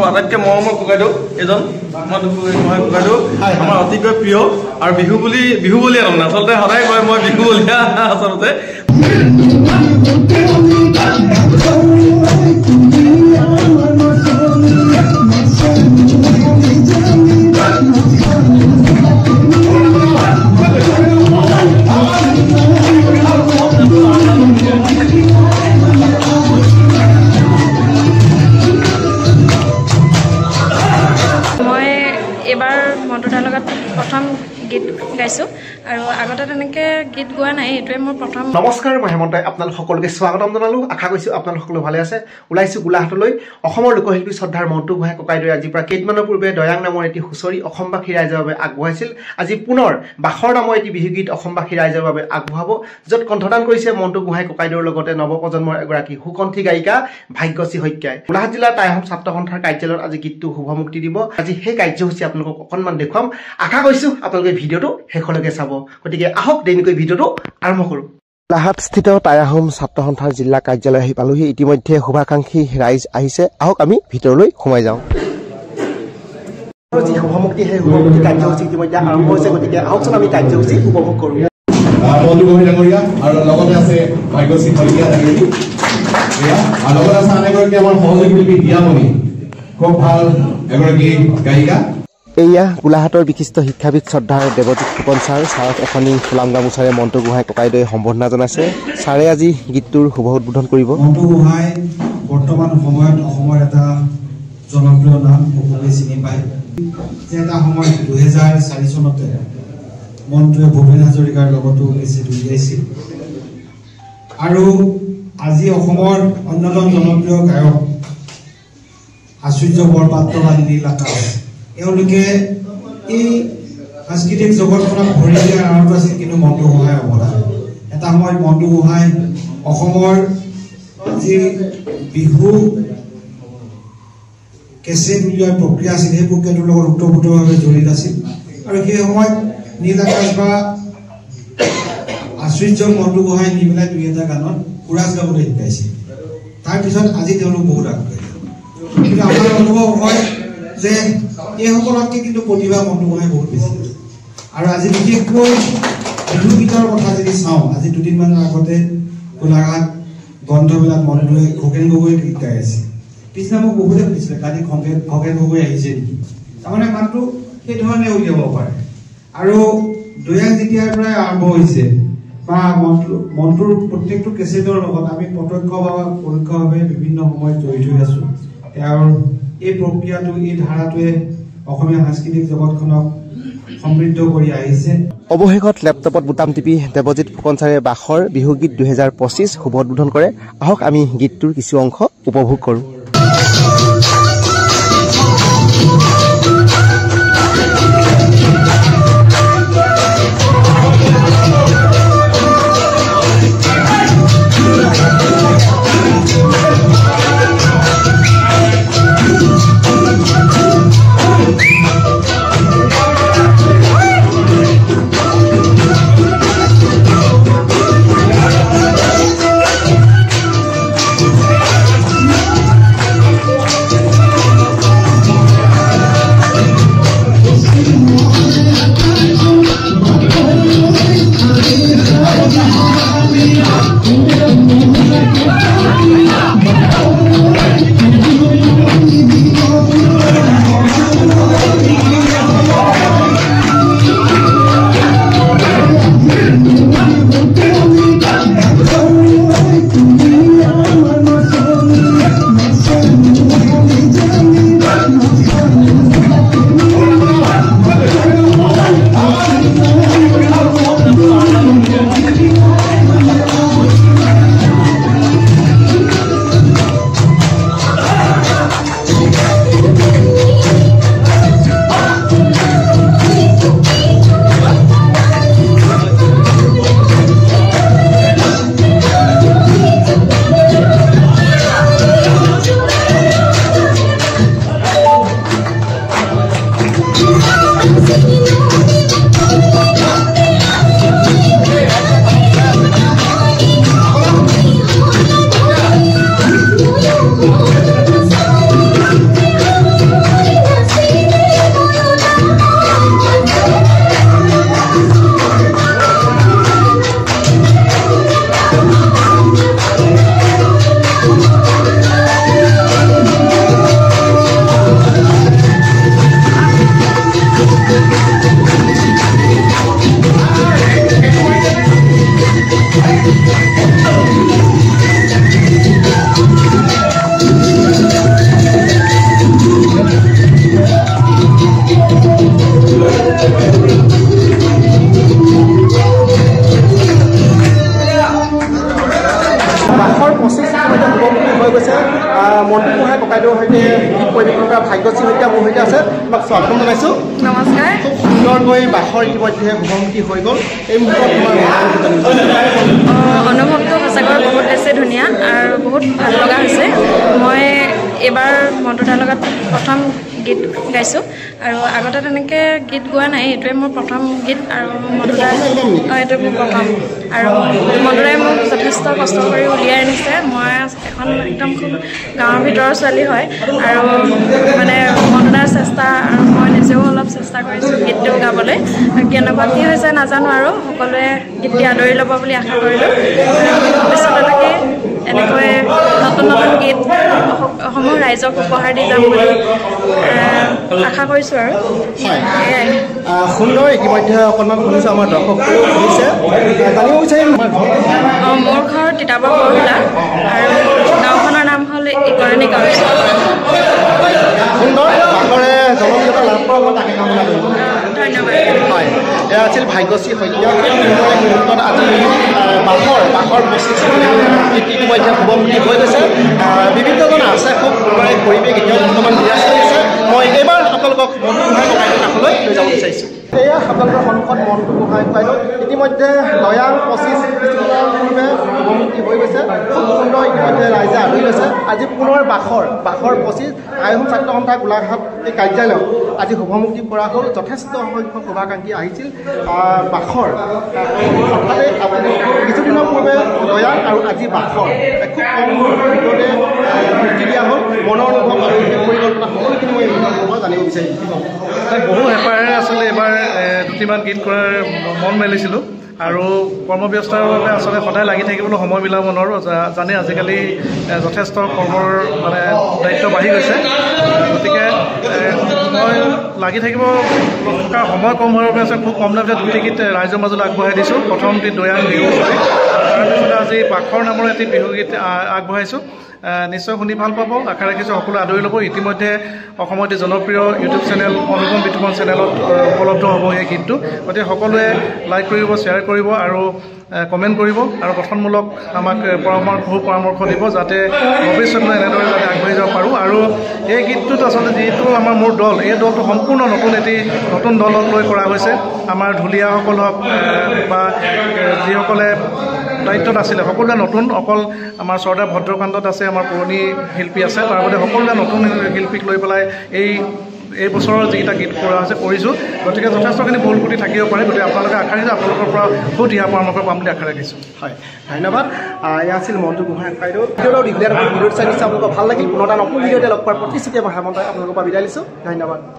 আটাইতকৈ মৰমৰ ককাইদেউ এজন মই ককাইদেউ আমাৰ অতিকৈ প্ৰিয় আৰু বিহু বলীয়া তাৰমানে আচলতে সদায় কয় মই বিহু বলীয়া আচলতে এবাৰ মন্টুদাৰ লগত প্ৰথম গীত গাইছোঁ আৰু আগতে তেনেকৈ গীত গোৱা নাই এইটোৱে মোৰ প্ৰথম নমস্কাৰ মই হেমন্তই আপোনালোক সকলোকে স্বাগতম জনালোঁ আশা কৰিছোঁ আপোনালোক সকলো ভালে আছে ওলাইছোঁ গোলাঘাটলৈ অসমৰ লোকশিল্পী শ্ৰদ্ধাৰ মন্টু গোহাঁই ককাইদেৱে আজিৰ পৰা কেইদিনমানৰ পূৰ্বে দয়াং নামৰ এটি হুঁচৰি অসমবাসী ৰাইজৰ বাবে আগবঢ়াইছিল আজি পুনৰ বাখৰ নামৰ এটি বিহুগীত অসমবাসী ৰাইজৰ বাবে আগবঢ়াব য'ত কণ্ঠদান কৰিছে মন্টু গোহাঁই ককাইদেউৰ লগতে নৱপ্ৰজন্মৰ এগৰাকী সুকণ্ঠী গায়িকা ভাগ্যশ্ৰী শইকীয়াই গোলাঘাট জিলাৰ টাইহম ছাত্ৰ সন্থাৰ কাৰ্যালয়ত আজি গীতটো শুভমুক্তি দিব আজি সেই কাৰ্যসূচী আপোনালোকক অকণমান দেখুৱাম আশা কৰিছোঁ আপোনালোকে ভিডিঅ'টো শেষলৈকে চাব গতিকে আহক দেৰিকৈ ভিডিঅ'টো আৰম্ভ কৰোঁ গোলাঘাটস্থিত টাইহম ছাত্ৰ সন্থাৰ জিলা কাৰ্যালয় আহি পালোহি ইতিমধ্যে শুভাকাংক্ষী ৰাইজ আহিছে আহক আমি ভিতৰলৈ সোমাই যাওঁ যি শুভমুক্তি সেই শুভমুক্তি কাৰ্যসূচী ইতিমধ্যে আৰম্ভ হৈছে গতিকে আহকচোন আমি কাৰ্যসূচী উপভোগ কৰোঁ মন্টু গোহাঁই ডাঙৰীয়া আৰু লগতে আছে ভাগ্যশ্ৰী শইকীয়া ডাঙৰীয়া আৰু লগতে আছে আন এগৰাকী আমাৰ সহযোগী শিল্পী দিয়ামণি খুব ভাল এগৰাকী গায়িকা এয়া গোলাঘাটৰ বিশিষ্ট শিক্ষাবিদ শ্ৰদ্ধাৰ দেৱজিৎ ফুকন ছাৰক এখনি ফুলাম গামোচাৰে মন্টু গোহাঁই ককাইদেৱে সম্বৰ্ধনা জনাইছে ছাৰে আজি গীতটোৰ শুভ উদ্বোধন কৰিব মন্টু গোহাঁই বৰ্তমান সময়ত অসমৰ এটা জনপ্ৰিয় নাম সকলোৱে চিনি পায় যে এটা সময়ত 2004 চনতে মন্টুৱে ভূপেন হাজৰিকাৰ লগতো কেছেট উলিয়াইছিল আৰু আজি অসমৰ অন্যতম জনপ্ৰিয় গায়ক আশ্চৰ্য বৰপাত্ৰ বা নীল আকাশ এওঁলোকে এই সাংস্কৃতিক জগতখনক ভৰি দিয়াৰ আঁৰত আছিল কিন্তু মন্টু গোহাঁইৰ অৱদান এটা সময়ত মন্টু গোহাঁই অসমৰ যি বিহু কেছেট উলিওৱাৰ প্ৰক্ৰিয়া আছিল সেই প্ৰক্ৰিয়াটোৰ লগত ওতঃপ্ৰোতভাৱে জড়িত আছিল আৰু সেই সময়ত নীল আকাশ বা আশ্চৰ্য মন্টু গোহাঁই নি পেলাই দুই এটা গানত কোৰাছ গাবলৈ শিকাইছিল তাৰপিছত আজি তেওঁলোক বহুত আগবাঢ়িল কিন্তু আমাৰ অনুভৱ হয় যে এইসকলতকৈ কিন্তু প্ৰতিভা মন্টু গোহাঁই বহুত বেছি আৰু আজি বিশেষকৈ বিহু গীতৰ কথা যদি চাওঁ আজি দুদিনমানৰ আগতে গোলাঘাট গ্ৰন্থমেলাত মন্টুৱে খগেন গগৈ গীত গাই আছে পিছদিনা মোক বহুতে সুধিছিলে কালি খগেন গগৈ আহিছে নেকি তাৰমানে মাতটো সেই ধৰণে উলিয়াব পাৰে আৰু দয়াং যেতিয়াৰ পৰাই আৰম্ভ হৈছে বা মন্টুৰ প্ৰত্যেকটো কেছেটৰ লগত আমি প্ৰত্যক্ষ বা পৰোক্ষভাৱে বিভিন্ন সময়ত জড়িত হৈ আছোঁ তেওঁৰ এই প্ৰক্ৰিয়াটো এই ধাৰাটোৱে অসমীয়া সাংস্কৃতিক জগতখনক সমৃদ্ধ কৰি আহিছে অৱশেষত লেপটপত বুটাম টিপি দেৱজিৎ ফুকন ছাৰে বাখৰ বিহুগীত 2025 শুভ উদ্বোধন কৰে আহক আমি গীতটোৰ কিছু অংশ উপভোগ কৰোঁ ভাগ্যশ্ৰী শইকীয়া মোৰ সৈতে আছে, তোমাক স্বাগতম জনাইছোঁ। নমস্কাৰ। খুব সুন্দৰকৈ বাখৰ ইতিমধ্যে শুভমুখী হৈ গ'ল, এই মুহূৰ্তত তোমাৰ অনুভৱটো সঁচাকৈ বহুত বেছি ধুনীয়া আৰু বহুত ভাল লগা হৈছে। মই এইবাৰ মন্টুদাৰ লগত প্ৰথম গীত গাইছোঁ আৰু আগতে তেনেকৈ গীত গোৱা নাই, এইটোৱে মোৰ প্ৰথম গীত আৰু মন্টুদাৰ এইটো মোৰ প্ৰথম আৰু মন্টুদাই মোক যথেষ্ট কষ্ট কৰি উলিয়াই আনিছে। মই এখন একদম খুব গাঁৱৰ ভিতৰৰ ছোৱালী হয় আৰু মানে মন্টুদাৰ চেষ্টা আৰু মই নিজেও অলপ চেষ্টা কৰিছোঁ গীতটো গাবলৈ। কেনেকুৱা কি হৈছে নাজানো আৰু সকলোৱে গীতটি আদৰি ল'ব বুলি আশা কৰিলোঁ। ভৱিষ্যতলৈকে এনেকৈ নতুন নতুন গীত অসমৰ ৰাইজক উপহাৰ দি যাম বুলি আশা কৰিছোঁ আৰু সেয়াই। সুন্দৰ ইতিমধ্যে অকণমান শুনিছোঁ আমাৰ দৰ্শকসকলেও শুনিছে, জানিব বিচাৰিম মোৰ ঘৰ তিতাবৰ বৰহোলা আৰু গাঁওখনৰ নাম হ'ল ইকৰণী গাঁও। সুন্দৰ বাখৰে জনপ্ৰিয়তা লাভ কৰা মই তাকে কামনা কৰিম। ধন্যবাদ। হয়, এয়া আছিল ভাগ্যশ্ৰী শইকীয়া। মুহূৰ্তত আজি বাখৰ 25 ইতিমধ্যে শুভমুখী হৈ গৈছে। বিভিন্নজন আছে, খুব সুন্দৰে পৰিৱেশ এতিয়াও বৰ্তমান বিৰাজ কৰি আছে। মই এইবাৰ আপোনালোকক মন্টু গোহাঁই ককাইদেউৰ কাষলৈ লৈ যাব বিচাৰিছোঁ। এয়া আপোনালোকৰ সন্মুখত মন্টু গোহাঁই ককাইদেউ ইতিমধ্যে দয়াং 25 পূৰ্বে শুভমুখী হৈ গৈছে। খুব সুন্দৰ ইতিমধ্যে ৰাইজে আদৰি লৈছে। আজি পুনৰ বাখৰ 25 আইহোম ছাত্ৰ সন্থা গোলাঘাট এই কাৰ্যালয়ত আজি শুভমুখী কৰা হ'ল। যথেষ্ট সংখ্যক শুভাকাংক্ষী আহিছিল বাখৰ হঠাতে আপুনি কিছুদিনৰ পূৰ্বে দয়াং আৰু আজি বাখৰ খুব কম ভিতৰতে মুক্তি দিয়া হ'ল। মনৰ অনুভৱ আৰু পৰিকল্পনা সকলোখিনি মই জানিব বিচাৰিম। বহু হেঁপাহেৰে আচলতে এইবাৰ দুটিমান গীত কৰাৰ মন মেলিছিলোঁ আৰু কৰ্মব্যস্তৰ বাবে আচলতে সদায় লাগি থাকিবলৈ সময় মিলাব নোৱাৰোঁ। জানে আজিকালি যথেষ্ট কৰ্মৰ মানে দায়িত্ব বাঢ়ি গৈছে, গতিকে মই লাগি থাকিব থকাৰ সময় কম হোৱাৰ বাবে আছে খুব কম দামতে দুটি গীত ৰাইজৰ মাজলৈ আগবঢ়াই দিছোঁ। প্ৰথমটি দয়াং বিহু, তাৰপিছতে আজি বাখৰ নামৰ এটি বিহু গীত আগবঢ়াইছোঁ। নিশ্চয় শুনি ভাল পাব, আশা ৰাখিছোঁ সকলোৱে আদৰি ল'ব। ইতিমধ্যে অসমৰ এটি জনপ্ৰিয় ইউটিউব চেনেল অনুপম বিতুপন চেনেলত উপলব্ধ হ'ব এই গীতটো। গতিকে সকলোৱে লাইক কৰিব, শ্বেয়াৰ কৰিব আৰু কমেণ্ট কৰিব আৰু গঠনমূলক আমাক পৰামৰ্শ দিব, যাতে ভৱিষ্যতলৈ এনেদৰে যাতে আগবাঢ়ি যাব পাৰোঁ। আৰু এই গীতটোত আচলতে যিটো আমাৰ মোৰ দল, এই দলটো সম্পূৰ্ণ নতুন দলক লৈ কৰা হৈছে। আমাৰ ঢুলীয়াসকল হওক বা যিসকলে দায়িত্বত আছিলে সকলোৱে নতুন, অকল আমাৰ চৰ্দাৰ ভদ্ৰকান্তত আছে, আমাৰ পুৰণি শিল্পী আছে, তাৰ বাদে সকলোৱে নতুন শিল্পীক লৈ পেলাই এই বছৰৰ যিকেইটা গীত কৰা হৈছে কৰিছোঁ। গতিকে যথেষ্টখিনি ভুল ক্ৰুটি থাকিব পাৰে, গতিকে আপোনালোকে আশা ৰাখিছোঁ আপোনালোকৰ পৰা বহুত দিহা পৰামৰ্শ পাম বুলি আশা ৰাখিছোঁ। হয়, ধন্যবাদ। এয়া আছিল মন্টু গোহাঁই ককাইদেউ। ভিডিঅ'টো দীঘলীয়া ভিডিঅ'টো চাই নিশ্চয় আপোনালোকৰ ভাল লাগিল। পুনৰ এটা নতুন ভিডিঅ'তে লগ পোৱাৰ প্ৰতিশ্ৰুতি মই হেমন্তই আপোনালোকৰ পৰা বিদায় লৈছোঁ। ধন্যবাদ।